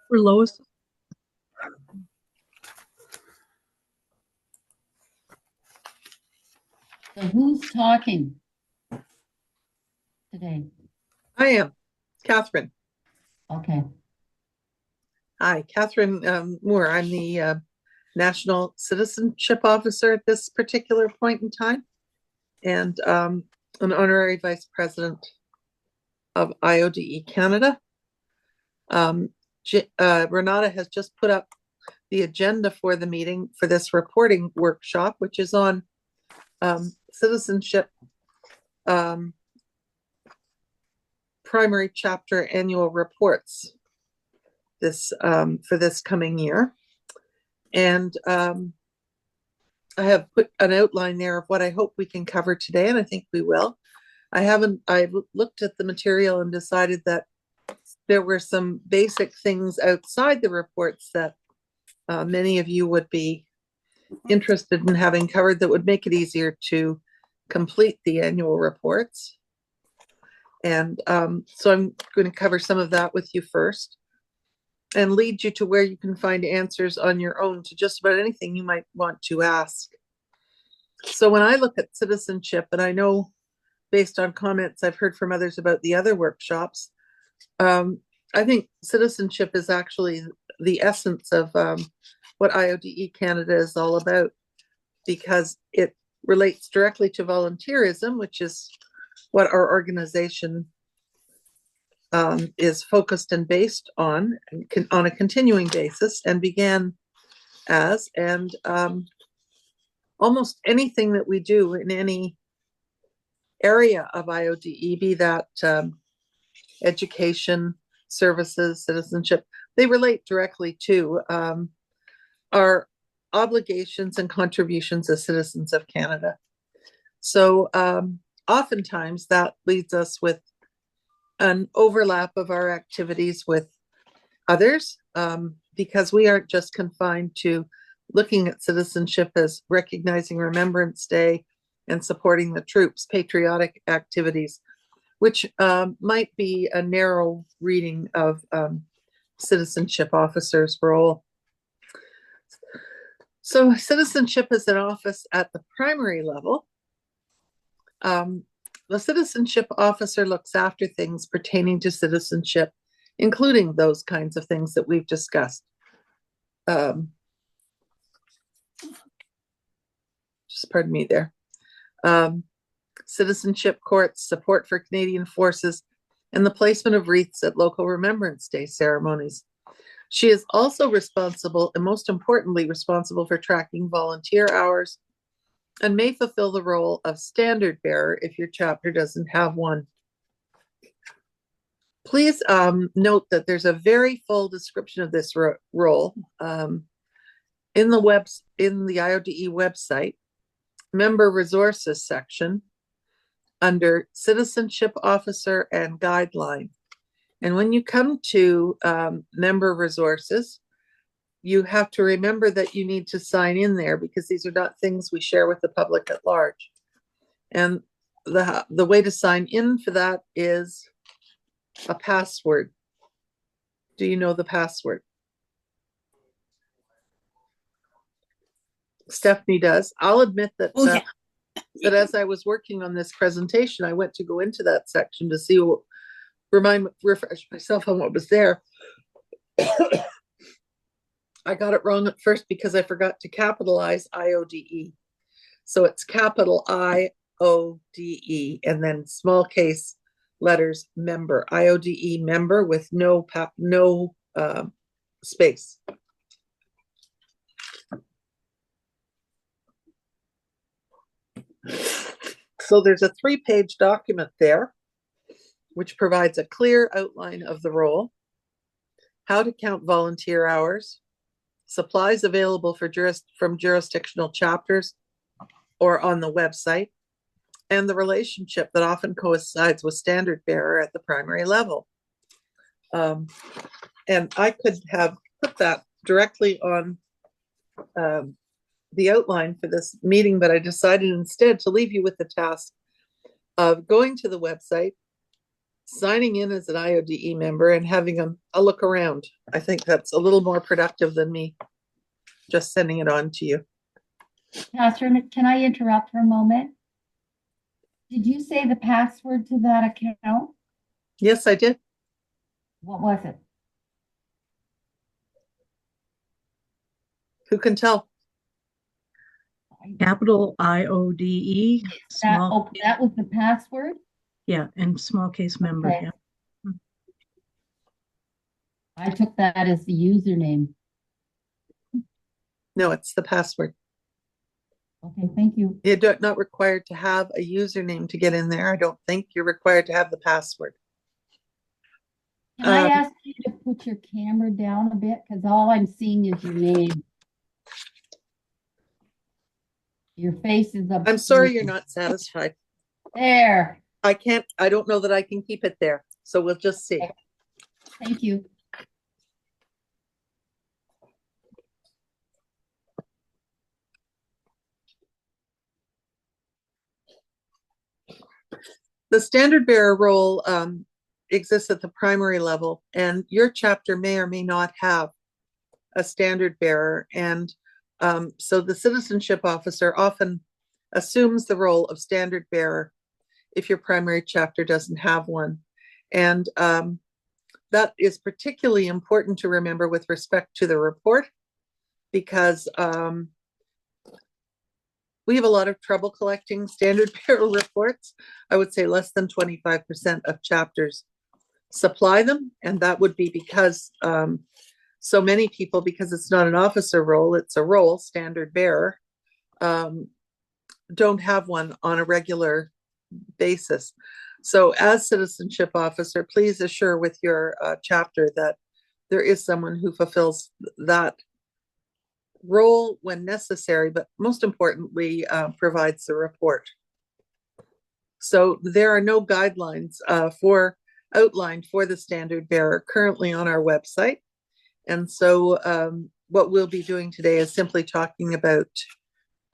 For Lois. So who's talking today? I am Catherine. Okay. Hi, Catherine Moore. I'm the National Citizenship Officer at this particular point in time, and an honorary vice president of IODE Canada. Renata has just put up the agenda for the meeting for this reporting workshop, which is on citizenship primary chapter annual reports this for this coming year. And I have put an outline there of what I hope we can cover today, and I think we will. I've looked at the material and decided that there were some basic things outside the reports that many of you would be interested in having covered that would make it easier to complete the annual reports. And so I'm going to cover some of that with you first and lead you to where you can find answers on your own to just about anything you might want to ask. So when I look at citizenship, and I know based on comments I've heard from others about the other workshops, I think citizenship is actually the essence of what IODE Canada is all about, because it relates directly to volunteerism, which is what our organization is focused and based on a continuing basis, and began as, and almost anything that we do in any area of IODE, be that education, services, citizenship, they relate directly to our obligations and contributions as citizens of Canada. So oftentimes that leads us with an overlap of our activities with others, because we aren't just confined to looking at citizenship as recognizing Remembrance Day and supporting the troops, patriotic activities, which might be a narrow reading of citizenship officers' role. So citizenship is an office at the primary level. The citizenship officer looks after things pertaining to citizenship, including those kinds of things that we've discussed. Just pardon me there. Citizenship courts, support for Canadian forces, and the placement of wreaths at local Remembrance Day ceremonies. She is also responsible, and most importantly, responsible for tracking volunteer hours, and may fulfill the role of standard bearer if your chapter doesn't have one. Please note that there's a very full description of this role in the IODE website, member resources section, under citizenship officer and guideline. And when you come to member resources, you have to remember that you need to sign in there, because these are not things we share with the public at large. And the way to sign in for that is a password. Do you know the password? Stephanie does. I'll admit that that as I was working on this presentation, I went to go into that section to see, refresh myself on what was there. I got it wrong at first because I forgot to capitalize IODE. So it's capital IODE and then small case letters member, IODE member, with no space. So there's a 3-page document there, which provides a clear outline of the role, how to count volunteer hours, supplies available from jurisdictional chapters or on the website, and the relationship that often coincides with standard bearer at the primary level. And I could have put that directly on the outline for this meeting, but I decided instead to leave you with the task of going to the website signing in as an IODE member and having a look around. I think that's a little more productive than me just sending it on to you. Catherine, can I interrupt for a moment? Did you say the password to that account? Yes, I did. What was it? Who can tell? Capital IODE, small, That was the password? yeah, and small case member, Okay. yeah. I took that as the username. No, it's the password. Okay, thank you. You're not required to have a username to get in there. I don't think you're required to have the password. Can I ask you to put your camera down a bit? Because all I'm seeing is your name. Your face is up. I'm sorry you're not satisfied. There. I don't know that I can keep it there. So we'll just see. Okay. Thank you. The standard bearer role exists at the primary level, and your chapter may or may not have a standard bearer. And so the citizenship officer often assumes the role of standard bearer if your primary chapter doesn't have one. And that is particularly important to remember with respect to the report, because we have a lot of trouble collecting standard bearer reports. I would say less than 25% of chapters supply them, and that would be because so many people, because it's not an officer role, it's a role, standard bearer, don't have one on a regular basis. So as citizenship officer, please assure with your chapter that there is someone who fulfills that role when necessary, but most importantly, provides the report. So there are no guidelines outlined for the standard bearer currently on our website. And so what we'll be doing today is simply talking about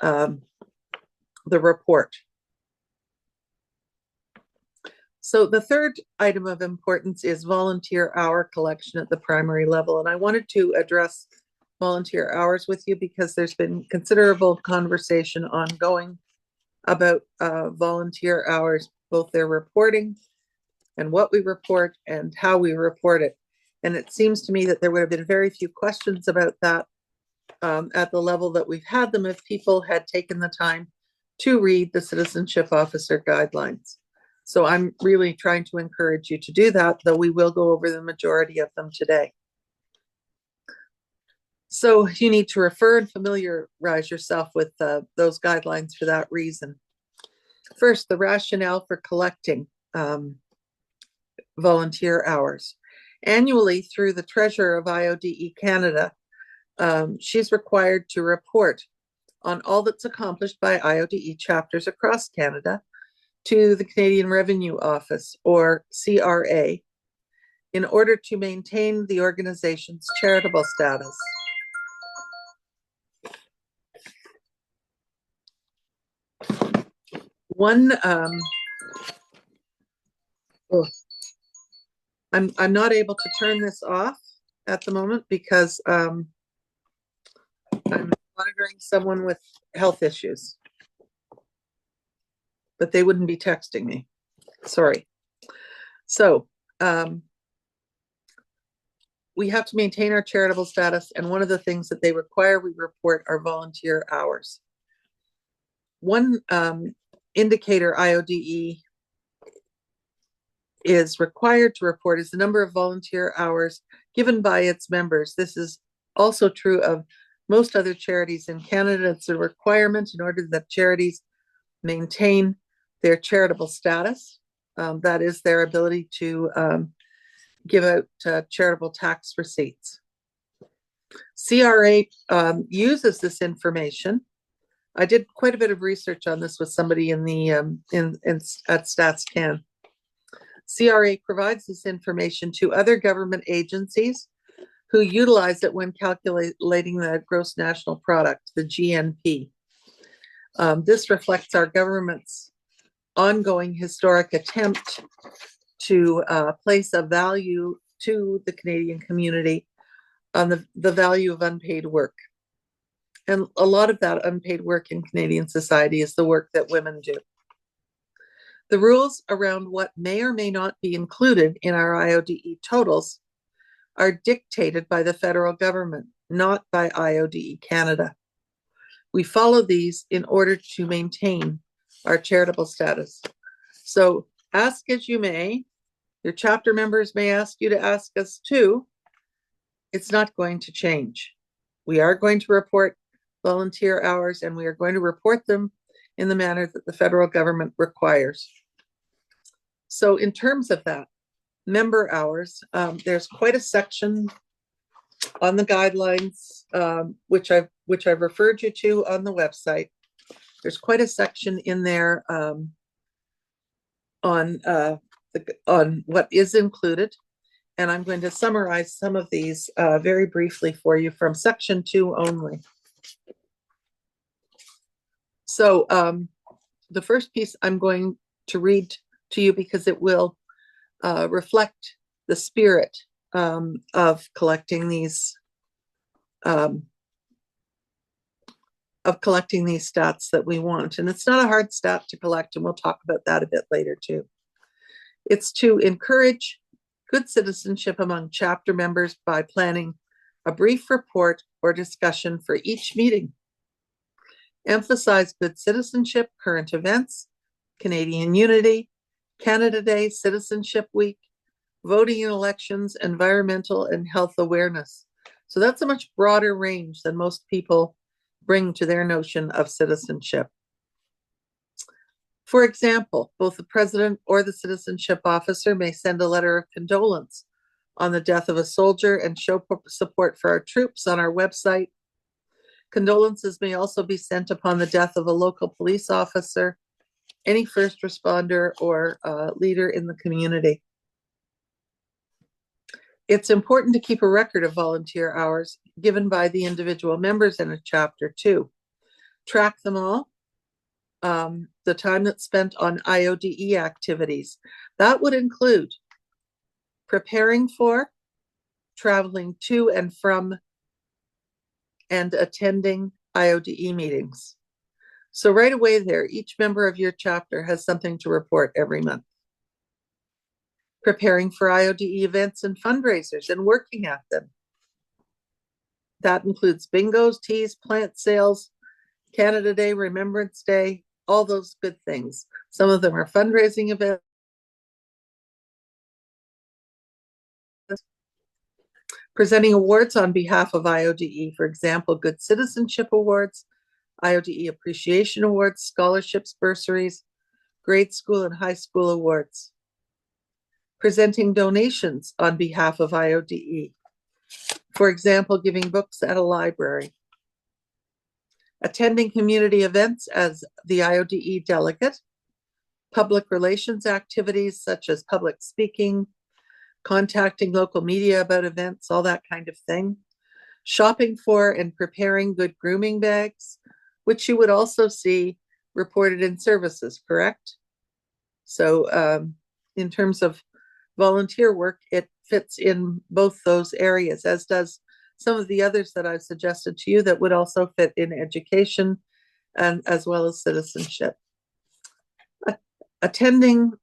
the report. So the third item of importance is volunteer hour collection at the primary level. And I wanted to address volunteer hours with you because there's been considerable conversation ongoing about volunteer hours, both their reporting and what we report and how we report it. And it seems to me that there would have been very few questions about that at the level that we've had them if people had taken the time to read the citizenship officer guidelines. So I'm really trying to encourage you to do that, though we will go over the majority of them today. So you need to refer and familiarize yourself with those guidelines for that reason. First, the rationale for collecting volunteer hours. Annually, through the treasurer of IODE Canada, she's required to report on all that's accomplished by IODE chapters across Canada to the Canadian Revenue Office, or CRA, in order to maintain the organization's charitable status. I'm not able to turn this off at the moment because I'm monitoring someone with health issues, but they wouldn't be texting me. Sorry. So we have to maintain our charitable status, and one of the things that they require we report are volunteer hours. One indicator IODE is required to report is the number of volunteer hours given by its members. This is also true of most other charities in Canada. It's a requirement in order that charities maintain their charitable status. That is their ability to give out charitable tax receipts. CRA uses this information. I did quite a bit of research on this with somebody in the at StatsCan. CRA provides this information to other government agencies who utilize it when calculating the gross national product, the GNP. This reflects our government's ongoing historic attempt to place a value to the Canadian community on the value of unpaid work. And a lot of that unpaid work in Canadian society is the work that women do. The rules around what may or may not be included in our IODE totals are dictated by the federal government, not by IODE Canada. We follow these in order to maintain our charitable status. So ask as you may, your chapter members may ask you to ask us too. It's not going to change. We are going to report volunteer hours, and we are going to report them in the manner that the federal government requires. So in terms of that, member hours, there's quite a section on the guidelines, which I've referred you to on the website. There's quite a section in there on what is included, and I'm going to summarize some of these very briefly for you from section 2 only. So the first piece I'm going to read to you because it will reflect the spirit of collecting these stats that we want. And it's not a hard stat to collect, and we'll talk about that a bit later too. It's to encourage good citizenship among chapter members by planning a brief report or discussion for each meeting. Emphasize good citizenship, current events, Canadian unity, Canada Day, Citizenship Week, voting in elections, environmental and health awareness. So that's a much broader range than most people bring to their notion of citizenship. For example, both the president or the citizenship officer may send a letter of condolence on the death of a soldier and show support for our troops on our website. Condolences may also be sent upon the death of a local police officer, any first responder or leader in the community. It's important to keep a record of volunteer hours given by the individual members in a chapter too. Track them all. The time that's spent on IODE activities. That would include preparing for, traveling to and from, and attending IODE meetings. So right away there, each member of your chapter has something to report every month. Preparing for IODE events and fundraisers and working at them. That includes bingos, teas, plant sales, Canada Day, Remembrance Day, all those good things. Some of them are fundraising events. Presenting awards on behalf of IODE, for example, Good Citizenship Awards, IODE Appreciation Awards, scholarships, bursaries, grade school and high school awards. Presenting donations on behalf of IODE, for example, giving books at a library. Attending community events as the IODE delegate, public relations activities such as public speaking, contacting local media about events, all that kind of thing. Shopping for and preparing good grooming bags, which you would also see reported in services, correct? So in terms of volunteer work, it fits in both those areas, as does some of the others that I've suggested to you that would also fit in education and as well as citizenship. Attending,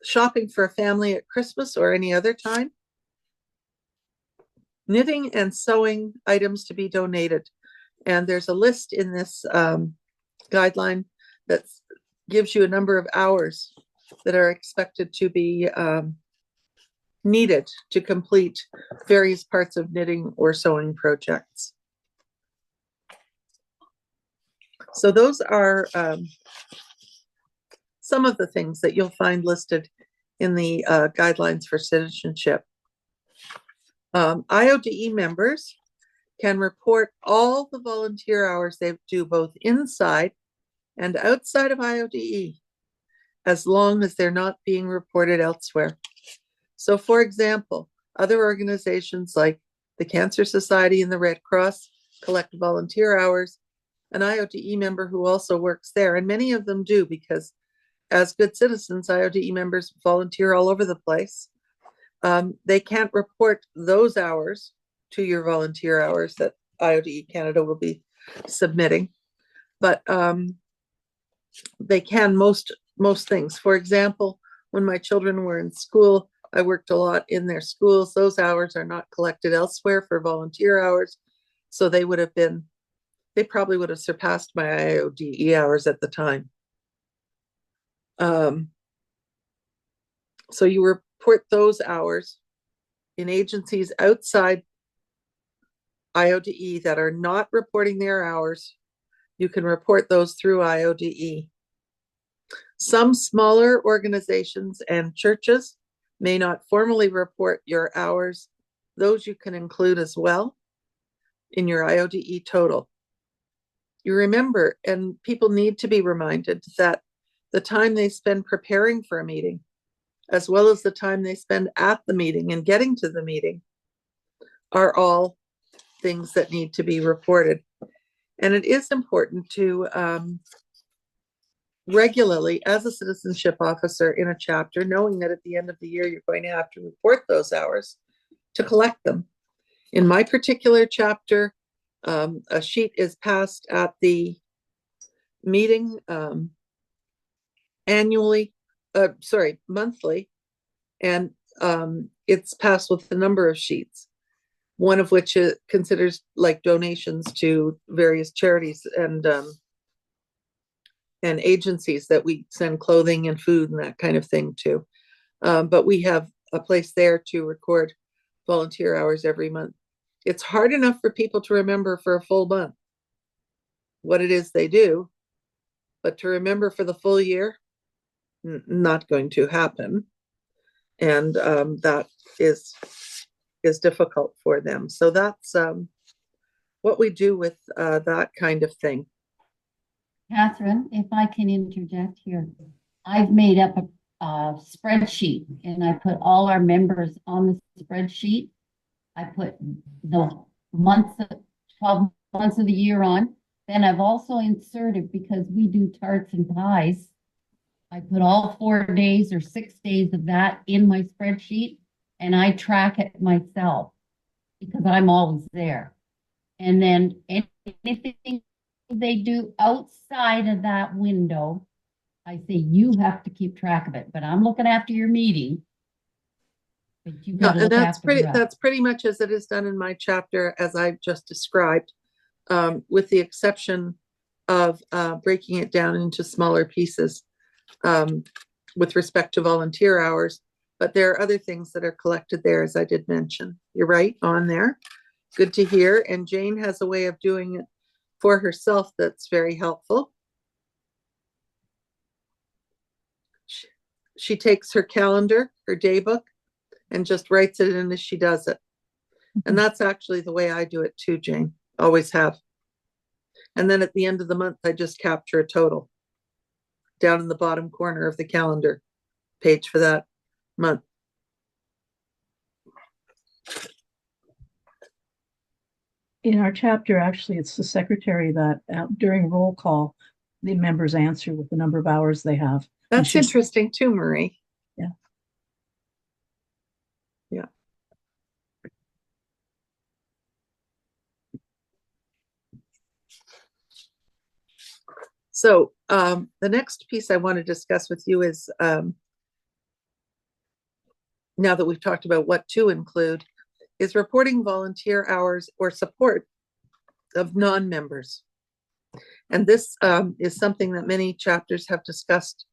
shopping for a family at Christmas or any other time. Knitting and sewing items to be donated. And there's a list in this guideline that gives you a number of hours that are expected to be needed to complete various parts of knitting or sewing projects. So those are some of the things that you'll find listed in the guidelines for citizenship. IODE members can report all the volunteer hours they do both inside and outside of IODE, as long as they're not being reported elsewhere. So for example, other organizations like the Cancer Society and the Red Cross collect volunteer hours. An IODE member who also works there, and many of them do because as good citizens, IODE members volunteer all over the place. They can't report those hours to your volunteer hours that IODE Canada will be submitting, but they can most things. For example, when my children were in school, I worked a lot in their schools. Those hours are not collected elsewhere for volunteer hours, so they probably would have surpassed my IODE hours at the time. So you report those hours in agencies outside IODE that are not reporting their hours. You can report those through IODE. Some smaller organizations and churches may not formally report your hours. Those you can include as well in your IODE total. You remember, and people need to be reminded that the time they spend preparing for a meeting, as well as the time they spend at the meeting and getting to the meeting, are all things that need to be reported. And it is important to regularly, as a citizenship officer in a chapter, knowing that at the end of the year you're going to have to report those hours, to collect them. In my particular chapter, a sheet is passed at the meeting monthly, and it's passed with a number of sheets, one of which it considers like donations to various charities and agencies that we send clothing and food and that kind of thing to. But we have a place there to record volunteer hours every month. It's hard enough for people to remember for a full month what it is they do, but to remember for the full year, not going to happen. And that is difficult for them. So that's what we do with that kind of thing. Catherine, if I can interject here, I've made up a spreadsheet and I put all our members on the spreadsheet. I put the 12 months of the year on. Then I've also inserted, because we do tarts and pies, I put all 4 days or 6 days of that in my spreadsheet, and I track it myself because I'm always there. And then anything they do outside of that window, I say, you have to keep track of it, but I'm looking after your meeting. But you got to look after the rest. That's pretty much as it is done in my chapter, as I've just described, with the exception of breaking it down into smaller pieces with respect to volunteer hours. But there are other things that are collected there, as I did mention. You're right on there. Good to hear. And Jane has a way of doing it for herself that's very helpful. She takes her calendar, her day book, and just writes it in as she does it. And that's actually the way I do it too, Jane. Always have. And then at the end of the month, I just capture a total down in the bottom corner of the calendar page for that month. In our chapter, actually, it's the secretary that during roll call, the members answer with the number of hours they have. That's interesting too, Marie. Yeah. Yeah. So the next piece I want to discuss with you is, now that we've talked about what to include, is reporting volunteer hours or support of non-members. And this is something that many chapters have discussed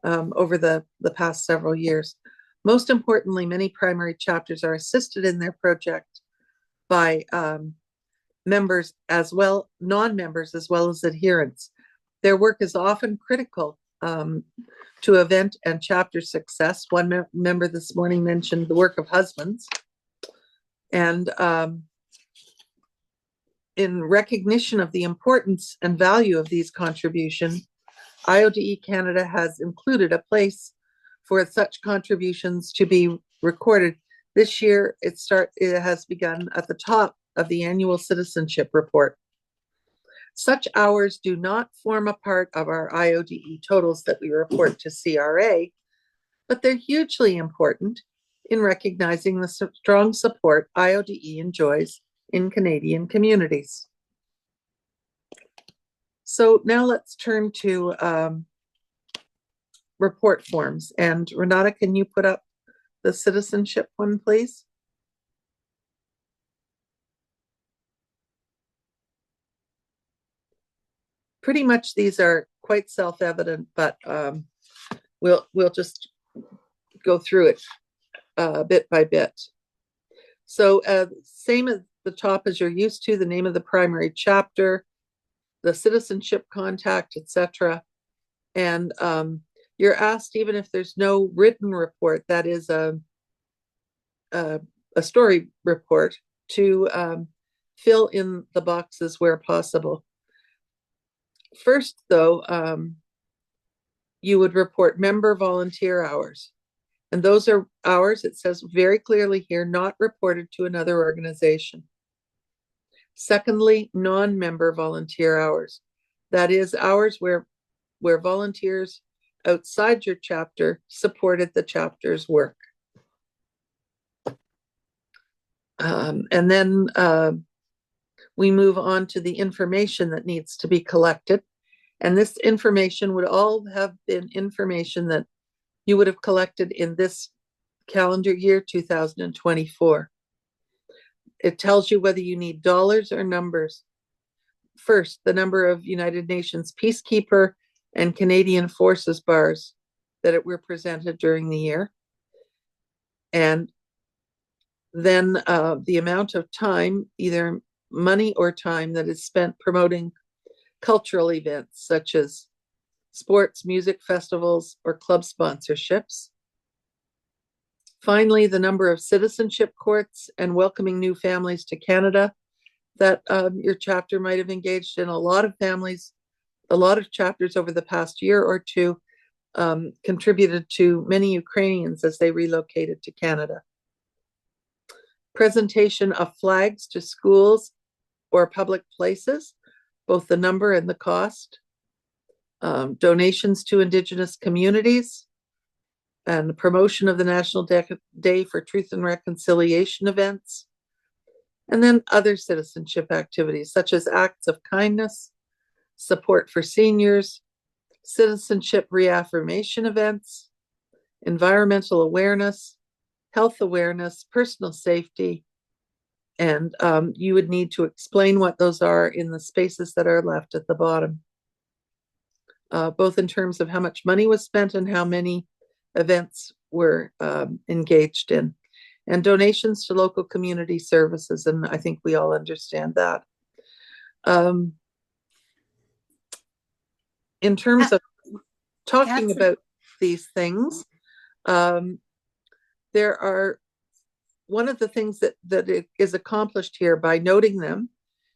over the past several years. Most importantly, many primary chapters are assisted in their project by members as well, non-members as well as adherents. Their work is often critical to event and chapter success. One member this morning mentioned the work of husbands. And in recognition of the importance and value of these contributions, IODE Canada has included a place for such contributions to be recorded. This year, it has begun at the top of the annual citizenship report. Such hours do not form a part of our IODE totals that we report to CRA, but they're hugely important in recognizing the strong support IODE enjoys in Canadian communities. So now let's turn to report forms. And Renata, can you put up the citizenship one, please? Pretty much these are quite self-evident, but we'll just go through it bit by bit. So same at the top as you're used to, the name of the primary chapter, the citizenship contact, etc. And you're asked, even if there's no written report, that is a story report, to fill in the boxes where possible. First, though, you would report member volunteer hours. And those are hours, it says very clearly here, not reported to another organization. Secondly, non-member volunteer hours. That is hours where volunteers outside your chapter supported the chapter's work. And then we move on to the information that needs to be collected. And this information would all have been information that you would have collected in this calendar year, 2024. It tells you whether you need dollars or numbers. First, the number of United Nations Peacekeeper and Canadian Forces bars that were presented during the year. And then the amount of time, either money or time, that is spent promoting cultural events such as sports, music festivals, or club sponsorships. Finally, the number of citizenship courts and welcoming new families to Canada that your chapter might have engaged in. A lot of families, a lot of chapters over the past year or two contributed to many Ukrainians as they relocated to Canada. Presentation of flags to schools or public places, both the number and the cost. Donations to Indigenous communities, and the promotion of the National Day for Truth and Reconciliation events, and then other citizenship activities such as acts of kindness, support for seniors, citizenship reaffirmation events, environmental awareness, health awareness, personal safety, and you would need to explain what those are in the spaces that are left at the bottom. Both in terms of how much money was spent and how many events were engaged in, and donations to local community services. And I think we all understand that. In terms of talking about these things, there are one of the things that it is accomplished here by noting them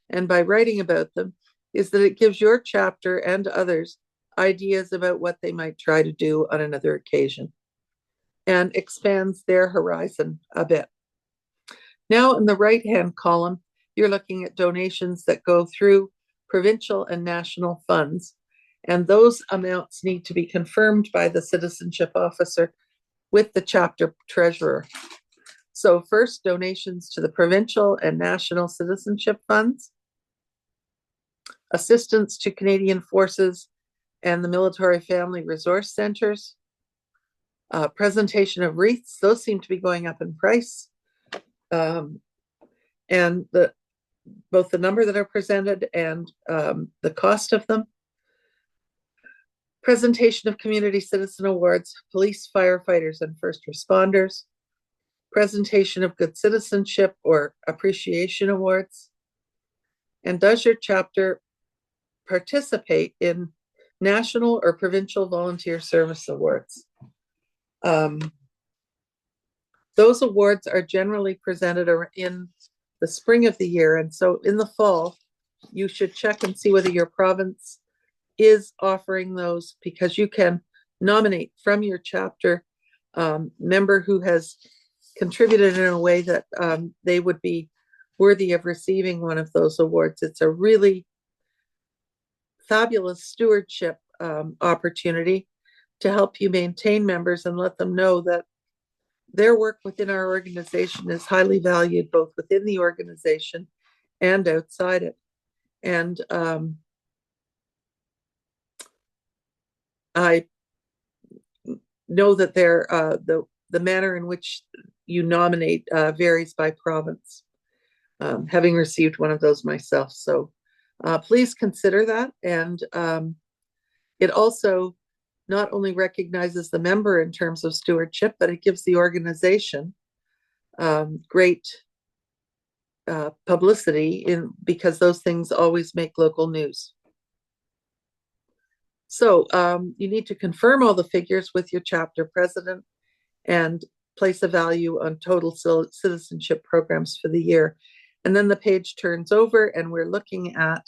and by writing about them is that it gives your chapter and others ideas about what they might try to do on another occasion and expands their horizon a bit. Now in the right-hand column, you're looking at donations that go through provincial and national funds, and those amounts need to be confirmed by the citizenship officer with the chapter treasurer. So first, donations to the provincial and national citizenship funds, assistance to Canadian Forces and the Military Family Resource Centers, presentation of wreaths, those seem to be going up in price, and both the number that are presented and the cost of them. Presentation of community citizen awards, police, firefighters, and first responders. Presentation of good citizenship or appreciation awards. And does your chapter participate in national or provincial volunteer service awards? Those awards are generally presented in the spring of the year. And so in the fall, you should check and see whether your province is offering those, because you can nominate from your chapter member who has contributed in a way that they would be worthy of receiving one of those awards. It's a really fabulous stewardship opportunity to help you maintain members and let them know that their work within our organization is highly valued, both within the organization and outside it. And I know that the manner in which you nominate varies by province, having received one of those myself. So please consider that. And it also not only recognizes the member in terms of stewardship, but it gives the organization great publicity because those things always make local news. So you need to confirm all the figures with your chapter president and place a value on total citizenship programs for the year. And then the page turns over and we're looking at,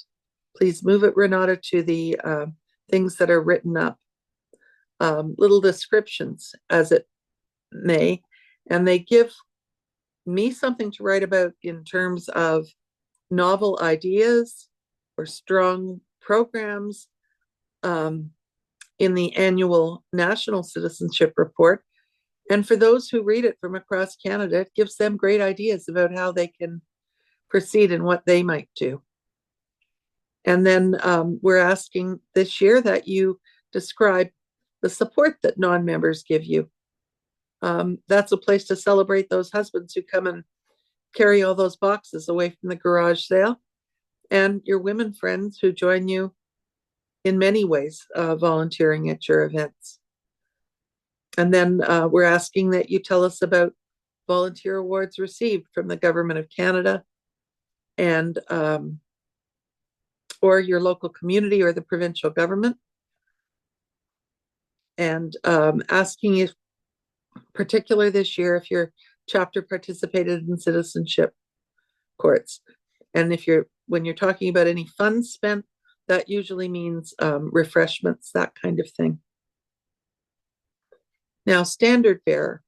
please move it, Renata, to the things that are written up, little descriptions as it may, and they give me something to write about in terms of novel ideas or strong programs in the annual National Citizenship Report. And for those who read it from across Canada, it gives them great ideas about how they can proceed and what they might do. And then we're asking this year that you describe the support that non-members give you. That's a place to celebrate those husbands who come and carry all those boxes away from the garage sale, and your women friends who join you in many ways, volunteering at your events. And then we're asking that you tell us about volunteer awards received from the Government of Canada and or your local community or the provincial government. And asking if, particular this year, if your chapter participated in citizenship courts. And if when you're talking about any funds spent, that usually means refreshments, that kind of thing. Now, standard bearer.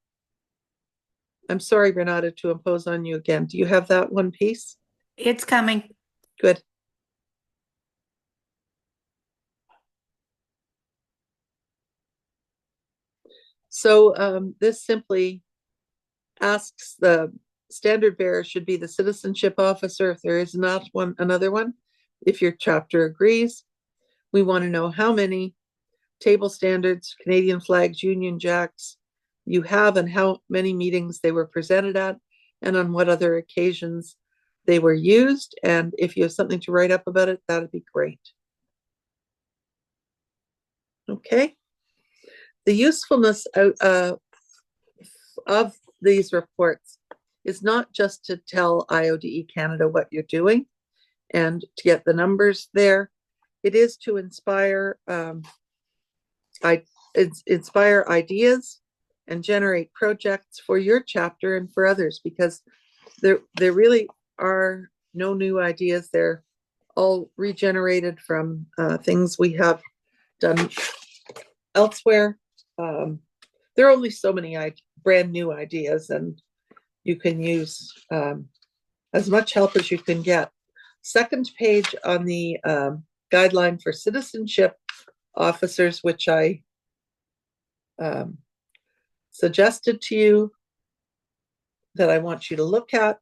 I'm sorry, Renata, to impose on you again. Do you have that one piece? It's coming. Good. So this simply asks, the standard bearer should be the citizenship officer if there is not another one. If your chapter agrees, we want to know how many table standards, Canadian flags, Union Jacks you have, and how many meetings they were presented at, and on what other occasions they were used. And if you have something to write up about it, that'd be great. Okay. The usefulness of these reports is not just to tell IODE Canada what you're doing and to get the numbers there. It is to inspire ideas and generate projects for your chapter and for others, because there really are no new ideas. They're all regenerated from things we have done elsewhere. There are only so many brand new ideas, and you can use as much help as you can get. Second page on the guideline for citizenship officers, which I suggested to you that I want you to look at,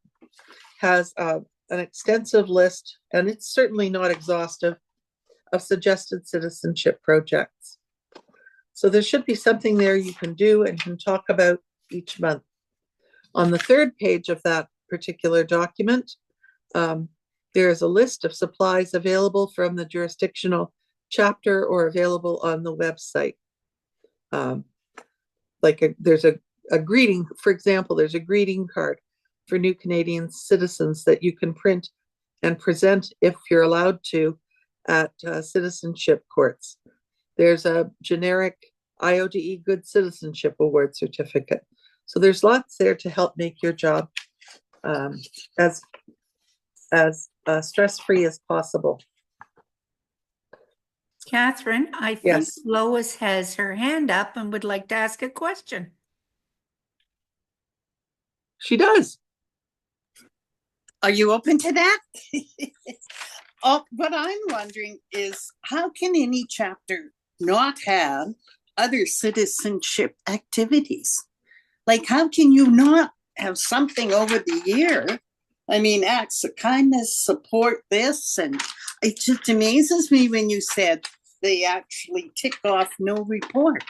has an extensive list, and it's certainly not exhaustive, of suggested citizenship projects. So there should be something there you can do and can talk about each month. On the third page of that particular document, there is a list of supplies available from the jurisdictional chapter or available on the website. There's a greeting, for example, there's a greeting card for new Canadian citizens that you can print and present, if you're allowed to, at citizenship courts. There's a generic IODE Good Citizenship Award certificate. So there's lots there to help make your job as stress-free as possible. Catherine, I think Yes. Lois has her hand up and would like to ask a question. She does. Are you open to that? what I'm wondering is how can any chapter not have other citizenship activities? Like, how can you not have something over the year? I mean, acts of kindness, support this, and it just amazes me when you said they actually tick off no report.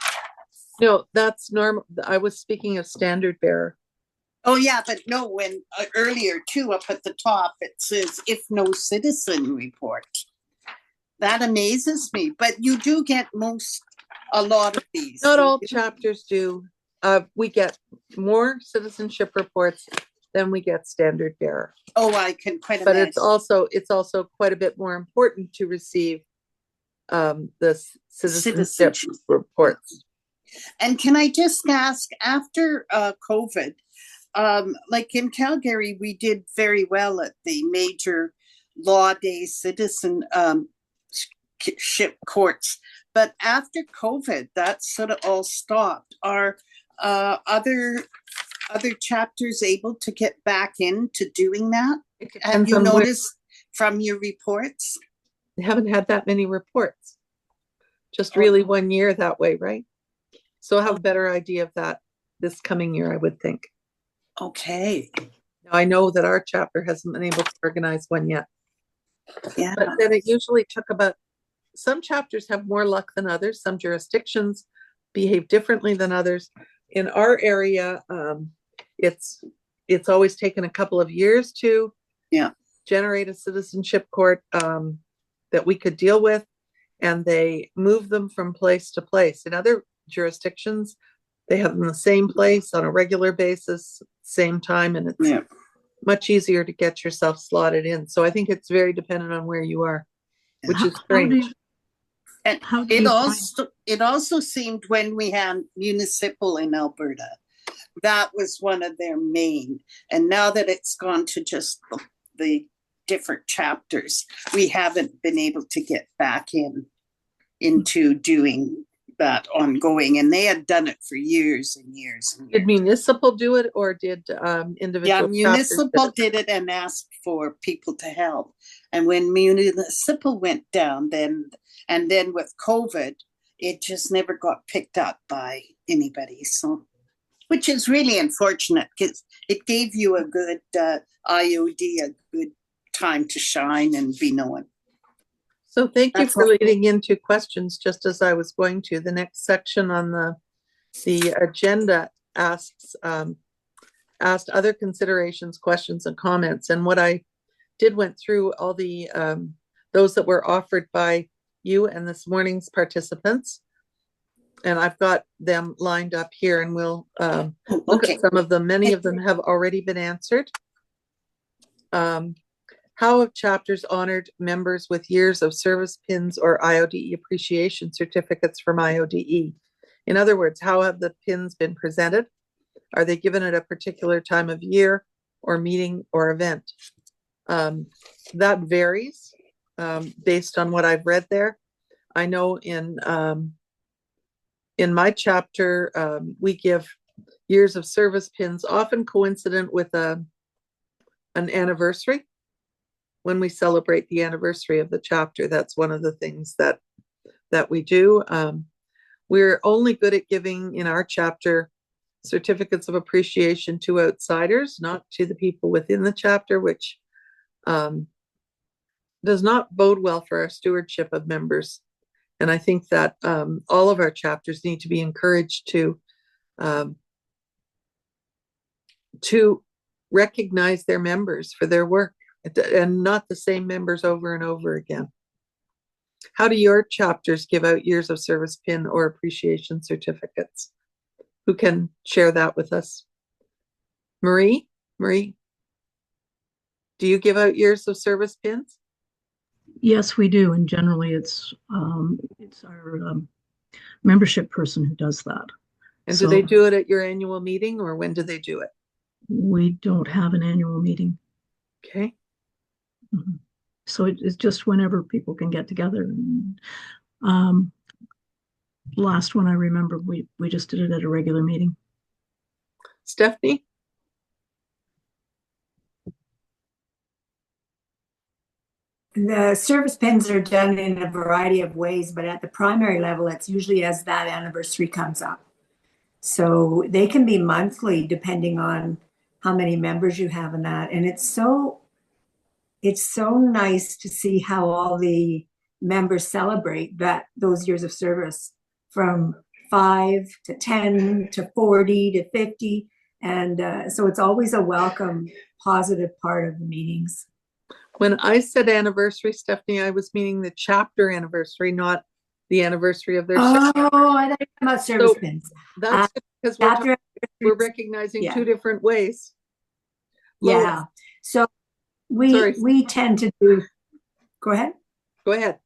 No, that's normal. I was speaking of standard bearer. Oh, yeah, but no, when earlier too, up at the top, it says if no citizen report. That amazes me, but you do get a lot of these. Not all chapters do. We get more citizenship reports than we get standard bearer. Oh, I can quite But imagine. it's also quite a bit more important to receive the citizenship reports. And can I just ask, after COVID, like in Calgary, we did very well at the major law day citizenship courts. But after COVID, that sort of all stopped. Are other chapters able to get back into doing that? Have you noticed from your reports? They haven't had that many reports. Just really 1 year that way, right? So I'll have a better idea of that this coming year, I would think. Okay. Now, I know that our chapter hasn't been able to organize one yet. Yeah. But then it usually took about, some chapters have more luck than others. Some jurisdictions behave differently than others. In our area, it's always taken a couple of years to generate a citizenship court that we could deal with, and they move them from place to place. In other jurisdictions, they have them in the same place on a regular basis, same time, and it's much easier to get yourself slotted in. So I think it's very dependent on where you are, which is strange. And it also seemed when we had municipal in Alberta, that was one of their main. And now that it's gone to just the different chapters, we haven't been able to get back into doing that ongoing. And they had done it for years and years. And years. Did municipal do it, or did individual? Yeah, municipal did it and asked for people to help. And when municipal went down, then with COVID, it just never got picked up by anybody. So, which is really unfortunate because it gave you a good IOD, a good time to shine and be known. So thank you for leading into questions just as I was going to. The next section on the agenda asked other considerations, questions, and comments. And what I did went through all the those that were offered by you and this morning's participants. And I've got them lined up here, and we'll look at some of them. Many of them have already been answered. How have chapters honored members with years of service pins or IODE appreciation certificates from IODE? In other words, how have the pins been presented? Are they given at a particular time of year or meeting or event? That varies based on what I've read there. I know in my chapter, we give years of service pins, often coincident with an anniversary. When we celebrate the anniversary of the chapter, that's one of the things that we do. We're only good at giving in our chapter certificates of appreciation to outsiders, not to the people within the chapter, which does not bode well for our stewardship of members. And I think that all of our chapters need to be encouraged to recognize their members for their work, and not the same members over and over again. How do your chapters give out years of service pin or appreciation certificates? Who can share that with us? Marie, do you give out years of service pins? Yes, we do. And generally it's our membership person who does that. And do they do it at your annual meeting, or when do they do it? We don't have an annual meeting. Okay. Mm-hmm. So it's just whenever people can get together. And, last one I remember, we just did it at a regular meeting. Stephanie? The service pins are done in a variety of ways, but at the primary level, it's usually as that anniversary comes up. So they can be monthly depending on how many members you have in that. And it's so nice to see how all the members celebrate those years of service, from 5 to 10 to 40 to 50. And so it's always a welcome, positive part of the meetings. When I said anniversary, Stephanie, I was meaning the chapter anniversary, not the anniversary of their. Oh, I thought you were talking about service pins. That's because we're recognizing Yeah. 2 different ways. Yeah. So we tend to do. Go ahead. Go ahead.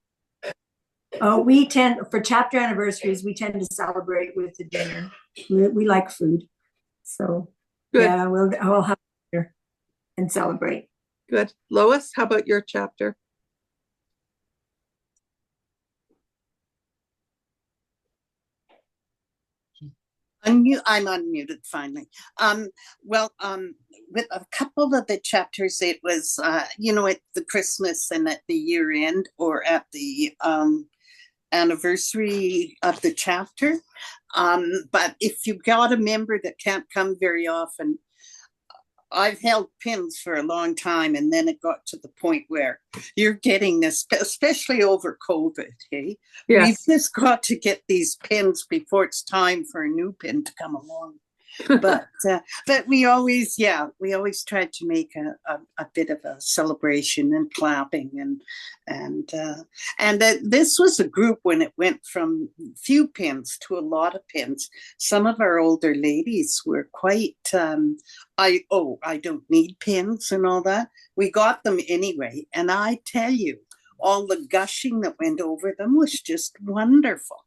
For chapter anniversaries, we tend to celebrate with the dinner. We like food, so Good. Yeah, we'll have dinner and celebrate. Good. Lois, how about your chapter? I'm unmuted finally. Well, with a couple of the chapters, it was, at the Christmas and at the year end, or at the anniversary of the chapter. But if you've got a member that can't come very often, I've held pins for a long time, and then it got to the point where you're getting this, especially over COVID. Hey, Yes. We've just got to get these pins before it's time for a new pin to come along. But we always tried to make a bit of a celebration and clapping and this was a group when it went from few pins to a lot of pins. Some of our older ladies were quite I don't need pins and all that. We got them anyway, and I tell you, all the gushing that went over them was just wonderful.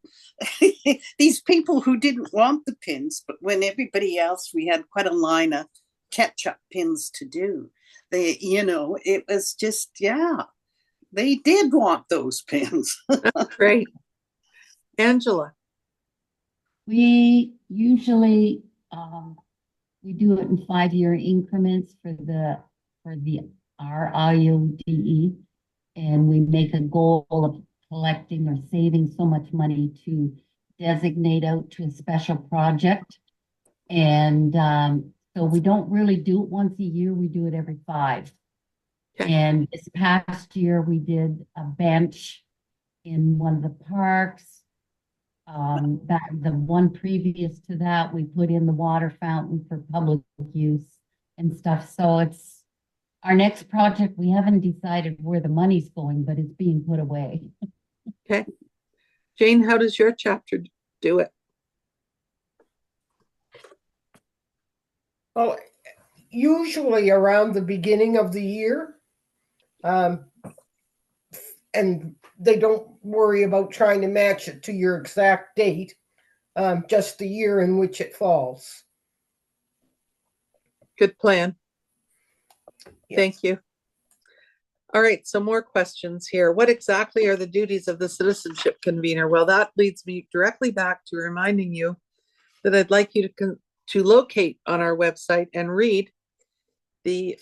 These people who didn't want the pins, but when everybody else, we had quite a line of catch-up pins to do. It was just, they did want those pins. Great. Angela. We usually we do it in 5-year increments for our IODE, and we make a goal of collecting or saving so much money to designate out to a special project. And so we don't really do it once a year, we do it every 5. Okay. And this past year we did a bench in one of the parks. The one previous to that, we put in the water fountain for public use and stuff. So it's our next project. We haven't decided where the money's going, but it's being put away. Okay. Jane, how does your chapter do it? Well, usually around the beginning of the year. And they don't worry about trying to match it to your exact date, just the year in which it falls. Good plan. Yes. Thank you. All right, so more questions here. What exactly are the duties of the citizenship convener? Well, that leads me directly back to reminding you that I'd like you to locate on our website and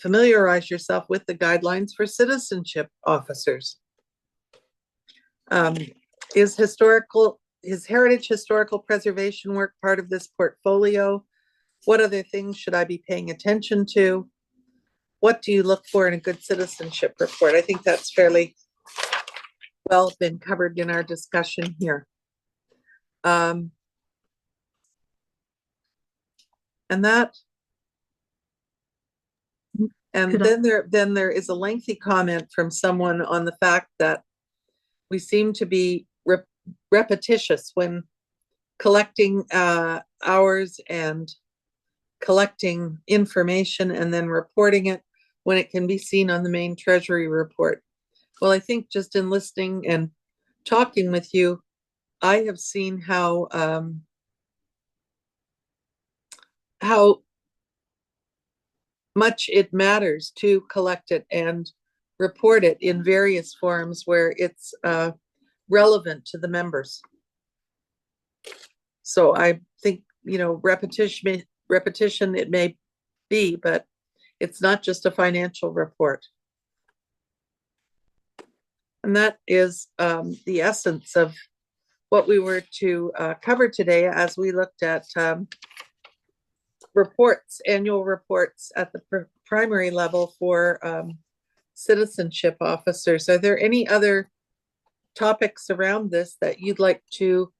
familiarize yourself with the guidelines for citizenship officers. Is heritage historical preservation work part of this portfolio? What other things should I be paying attention to? What do you look for in a good citizenship report? I think that's fairly well been covered in our discussion here. And then there is a lengthy comment from someone on the fact that we seem to be repetitious when collecting hours and collecting information and then reporting it when it can be seen on the main Treasury report. Well, I think just in listening and talking with you, I have seen how much it matters to collect it and report it in various forms where it's relevant to the members. So I think, repetition it may be, but it's not just a financial report. And that is the essence of what we were to cover today as we looked at reports, annual reports at the primary level for citizenship officers. Are there any other topics around this that you'd like to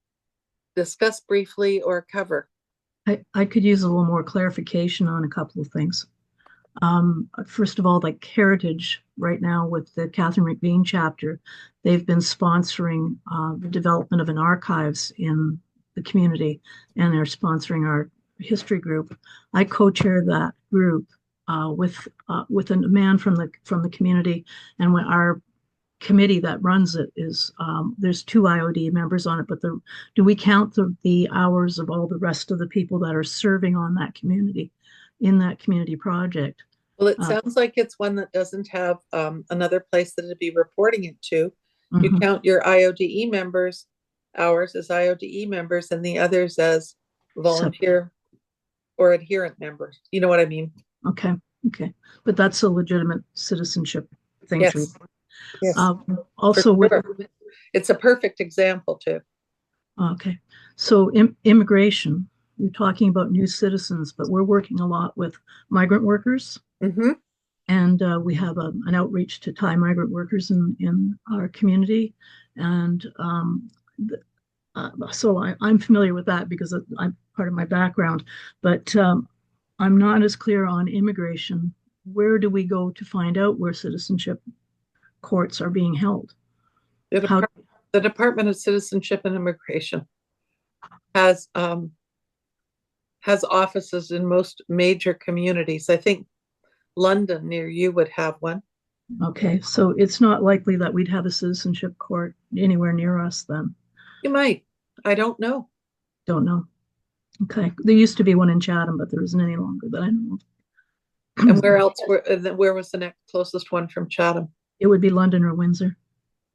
discuss briefly or cover? I could use a little more clarification on a couple of things. First of all, like Heritage right now with the Catherine McBean chapter, they've been sponsoring the development of an archives in the community, and they're sponsoring our history group. I co-chair that group with a man from the community, and when our committee that runs it is there's 2 IOD members on it, but do we count the hours of all the rest of the people that are serving on that community in that community project? Well, it sounds like it's one that doesn't have another place that it'd be reporting it to. You count your IODE members hours as IODE members and the others as volunteer or adherent members. You know what I mean? Okay. But that's a legitimate citizenship thing. Yes. Yes. Also, sure. It's a perfect example too. Okay. So immigration, you're talking about new citizens, but we're working a lot with migrant workers. Mm-hmm. And we have an outreach to Thai migrant workers in our community. And so I'm familiar with that because I'm part of my background. But I'm not as clear on immigration. Where do we go to find out where citizenship courts are being held? The Department of Citizenship and Immigration has offices in most major communities. I think London near you would have one. Okay, so it's not likely that we'd have a citizenship court anywhere near us then. You might. I don't know. Don't know. Okay, there used to be one in Chatham, but there isn't any longer that I know of. And where else? Where was the next closest one from Chatham? It would be London or Windsor.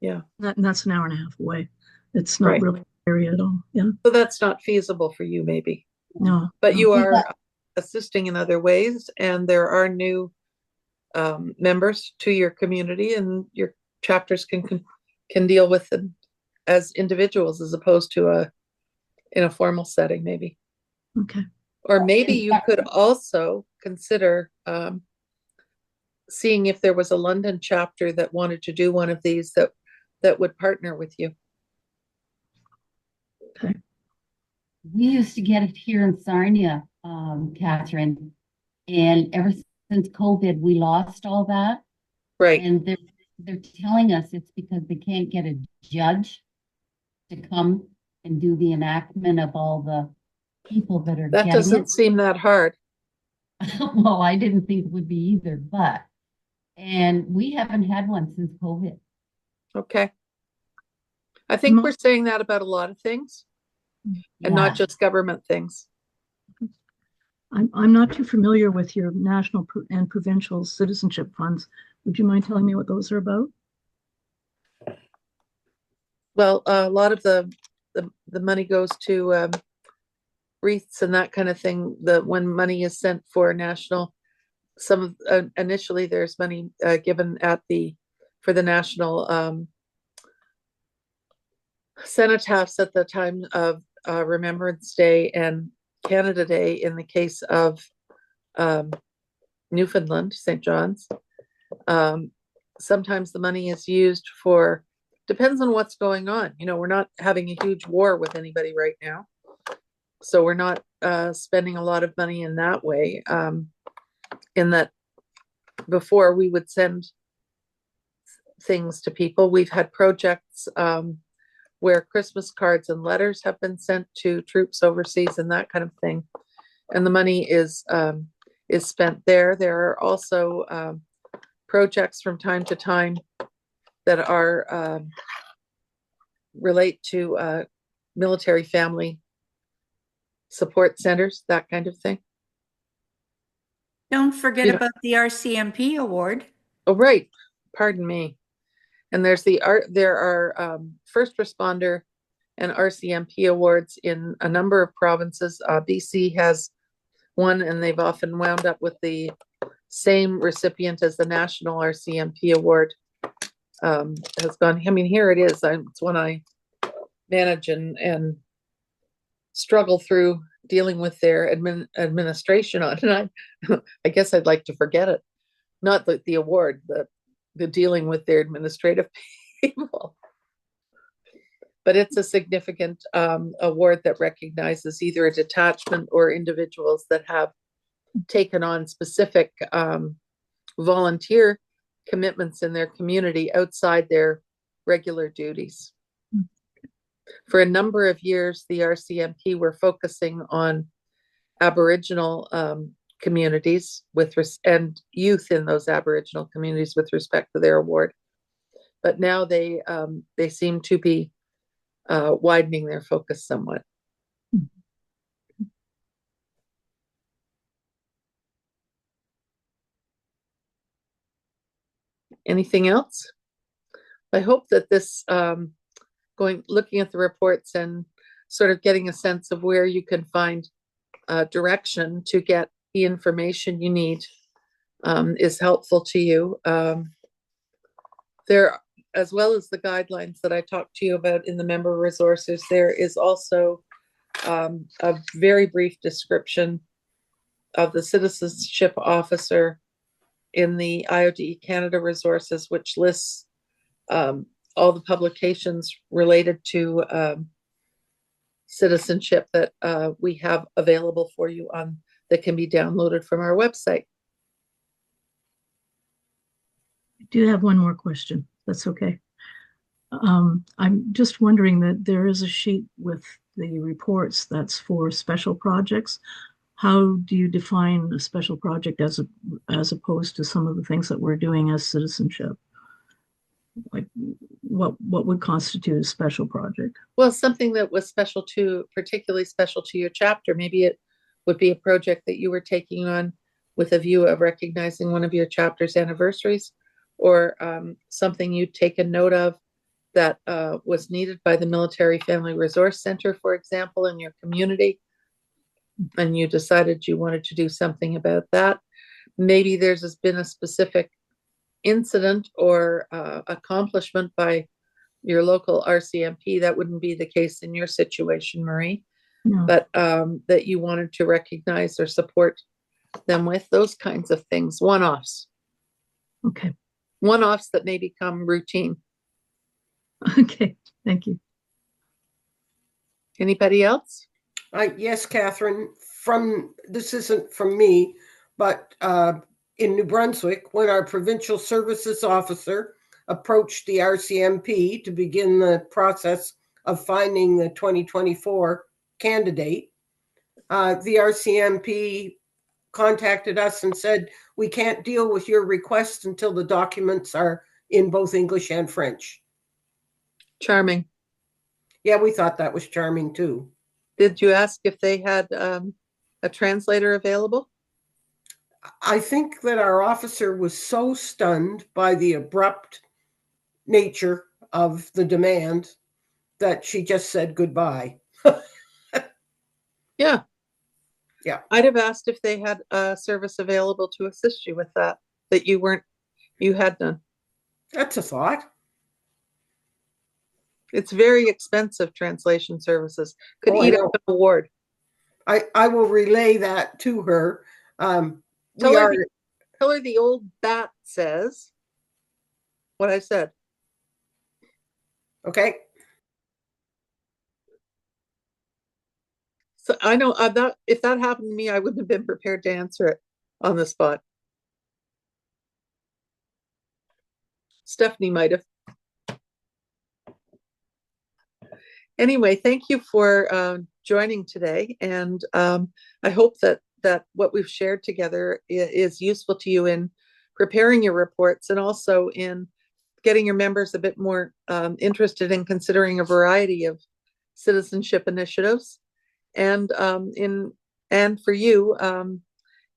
Yeah. And that's an hour and a half away. It's not Right. really an area at all. Yeah. So that's not feasible for you, maybe. No. But you Yeah. are assisting in other ways, and there are new members to your community, and your chapters can deal with them as individuals as opposed to in a formal setting, maybe. Okay. Or maybe you could also consider seeing if there was a London chapter that wanted to do one of these that would partner with you. Okay. We used to get it here in Sarnia, Catherine, and ever since COVID, we lost all that. Right. And they're telling us it's because they can't get a judge to come and do the enactment of all the people that are That getting doesn't seem that hard. Well, I didn't think it would be either, and we haven't had one since COVID. Okay. I think we're saying that about a lot of things and not just government things. I'm not too familiar with your national and provincial citizenship funds. Would you mind telling me what those are about? Well, a lot of the money goes to wreaths and that kind of thing. When money is sent for national, initially there's money given for the national cenotaphs at the time of Remembrance Day and Canada Day in the case of Newfoundland, St. John's. Sometimes the money is used depends on what's going on. We're not having a huge war with anybody right now. So we're not spending a lot of money in that way. In that before we would send things to people, we've had projects where Christmas cards and letters have been sent to troops overseas and that kind of thing. And the money is spent there. There are also projects from time to time that are relate to military family support centers, that kind of thing. Don't forget about the RCMP award. Oh, right. Pardon me. And there are first responder and RCMP awards in a number of provinces. BC has one, and they've often wound up with the same recipient as the National RCMP Award. has gone. I mean, here it is. It's one I manage and struggle through dealing with their administration on, and I guess I'd like to forget it. Not the award, the dealing with their administrative people. But it's a significant award that recognizes either a detachment or individuals that have taken on specific volunteer commitments in their community outside their regular duties. For a number of years, the RCMP were focusing on Aboriginal communities and youth in those Aboriginal communities with respect to their award. But now they seem to be widening their focus somewhat. Anything else? I hope that this looking at the reports and sort of getting a sense of where you can find direction to get the information you need is helpful to you. There, as well as the guidelines that I talked to you about in the member resources, there is also a very brief description of the citizenship officer in the IODE Canada resources, which lists all the publications related to citizenship that we have available for you that can be downloaded from our website. I do have one more question. That's okay. I'm just wondering that there is a sheet with the reports that's for special projects. How do you define a special project as opposed to some of the things that we're doing as citizenship? Like what would constitute a special project? Well, something that was particularly special to your chapter. Maybe it would be a project that you were taking on with a view of recognizing one of your chapter's anniversaries, or something you'd taken note of that was needed by the Military Family Resource Center, for example, in your community, and you decided you wanted to do something about that. Maybe there's been a specific incident or accomplishment by your local RCMP. That wouldn't be the case in your situation, Marie. No. But that you wanted to recognize or support them with, those kinds of things, one-offs. Okay. One-offs that may become routine. Okay, thank you. Anybody else? Yes, Catherine, this isn't from me, but in New Brunswick, when our provincial services officer approached the RCMP to begin the process of finding the 2024 candidate, the RCMP contacted us and said, we can't deal with your request until the documents are in both English and French. Charming. Yeah, we thought that was charming too. Did you ask if they had a translator available? I think that our officer was so stunned by the abrupt nature of the demand that she just said goodbye. Yeah. Yeah. I'd have asked if they had a service available to assist you with that you had none. That's a thought. It's very expensive, translation services. Could Oh, I eat know. up an award. I will relay that to her. Tell her the old bat says what I said. Okay. So I know that if that happened to me, I wouldn't have been prepared to answer it on the spot. Stephanie might have. Anyway, thank you for joining today, and I hope that what we've shared together is useful to you in preparing your reports and also in getting your members a bit more interested in considering a variety of citizenship initiatives, and for you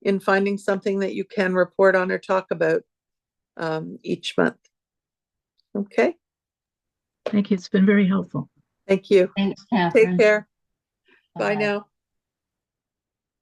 in finding something that you can report on or talk about each month. Okay. Thank you. It's been very helpful. Thank you. Thanks, Catherine. Take care. Bye Bye. now.